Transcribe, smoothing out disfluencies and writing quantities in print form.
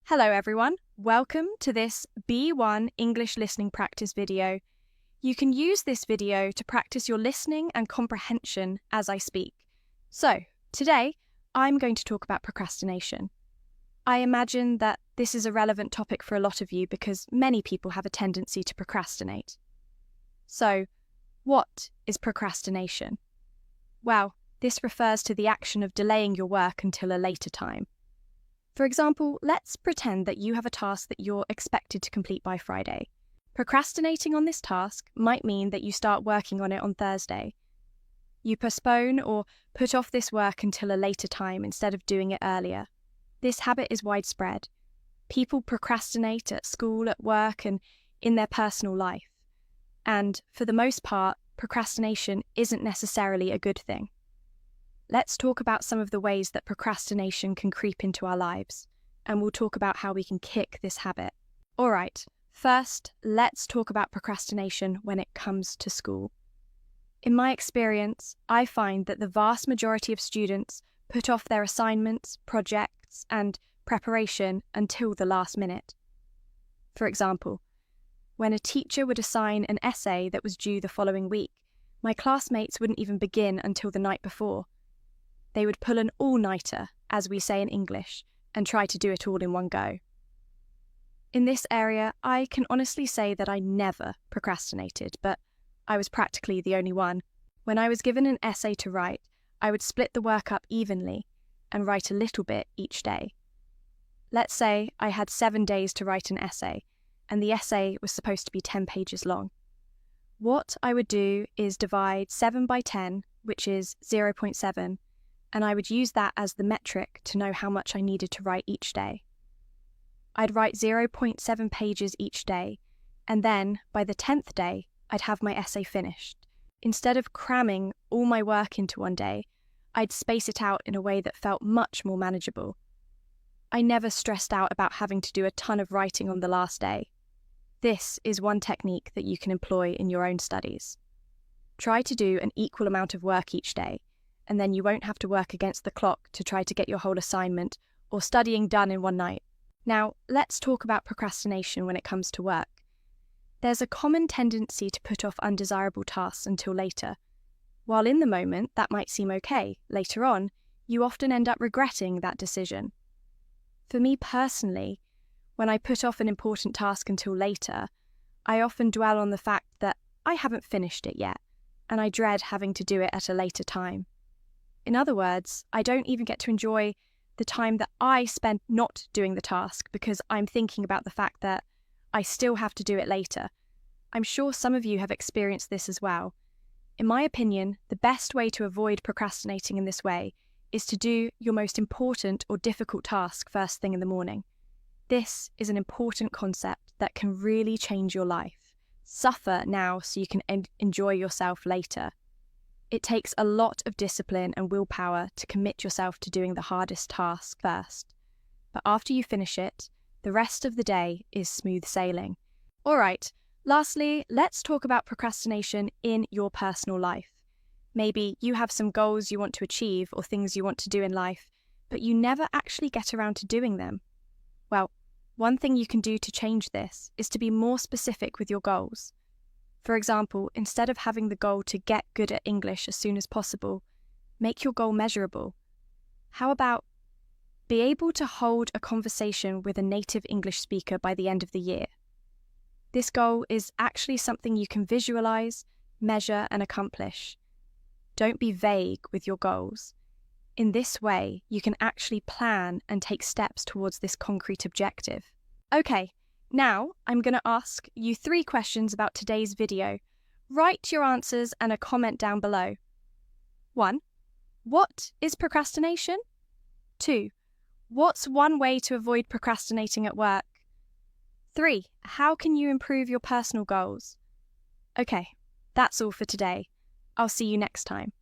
Hello everyone, welcome to this B1 English listening practice video. You can use this video to practice your listening and comprehension as I speak. So, today I'm going to talk about procrastination. I imagine that this is a relevant topic for a lot of you because many people have a tendency to procrastinate. So, what is procrastination? Well, this refers to the action of delaying your work until a later time. For example, let's pretend that you have a task that you're expected to complete by Friday. Procrastinating on this task might mean that you start working on it on Thursday. You postpone or put off this work until a later time instead of doing it earlier. This habit is widespread. People procrastinate at school, at work, and in their personal life. And for the most part, procrastination isn't necessarily a good thing. Let's talk about some of the ways that procrastination can creep into our lives, and we'll talk about how we can kick this habit. All right, first, let's talk about procrastination when it comes to school. In my experience, I find that the vast majority of students put off their assignments, projects, and preparation until the last minute. For example, when a teacher would assign an essay that was due the following week, my classmates wouldn't even begin until the night before. They would pull an all-nighter, as we say in English, and try to do it all in one go. In this area, I can honestly say that I never procrastinated, but I was practically the only one. When I was given an essay to write, I would split the work up evenly and write a little bit each day. Let's say I had 7 days to write an essay, and the essay was supposed to be 10 pages long. What I would do is divide 7 by 10, which is 0.7, and I would use that as the metric to know how much I needed to write each day. I'd write 0.7 pages each day, and then, by the 10th day, I'd have my essay finished. Instead of cramming all my work into one day, I'd space it out in a way that felt much more manageable. I never stressed out about having to do a ton of writing on the last day. This is one technique that you can employ in your own studies. Try to do an equal amount of work each day, and then you won't have to work against the clock to try to get your whole assignment or studying done in one night. Now, let's talk about procrastination when it comes to work. There's a common tendency to put off undesirable tasks until later. While in the moment that might seem okay, later on, you often end up regretting that decision. For me personally, when I put off an important task until later, I often dwell on the fact that I haven't finished it yet, and I dread having to do it at a later time. In other words, I don't even get to enjoy the time that I spent not doing the task because I'm thinking about the fact that I still have to do it later. I'm sure some of you have experienced this as well. In my opinion, the best way to avoid procrastinating in this way is to do your most important or difficult task first thing in the morning. This is an important concept that can really change your life. Suffer now so you can enjoy yourself later. It takes a lot of discipline and willpower to commit yourself to doing the hardest task first. But after you finish it, the rest of the day is smooth sailing. All right, lastly, let's talk about procrastination in your personal life. Maybe you have some goals you want to achieve or things you want to do in life, but you never actually get around to doing them. Well, one thing you can do to change this is to be more specific with your goals. For example, instead of having the goal to get good at English as soon as possible, make your goal measurable. How about be able to hold a conversation with a native English speaker by the end of the year? This goal is actually something you can visualize, measure, and accomplish. Don't be vague with your goals. In this way, you can actually plan and take steps towards this concrete objective. Okay. Now, I'm going to ask you 3 questions about today's video. Write your answers and a comment down below. 1. What is procrastination? 2. What's one way to avoid procrastinating at work? 3. How can you improve your personal goals? Okay, that's all for today. I'll see you next time.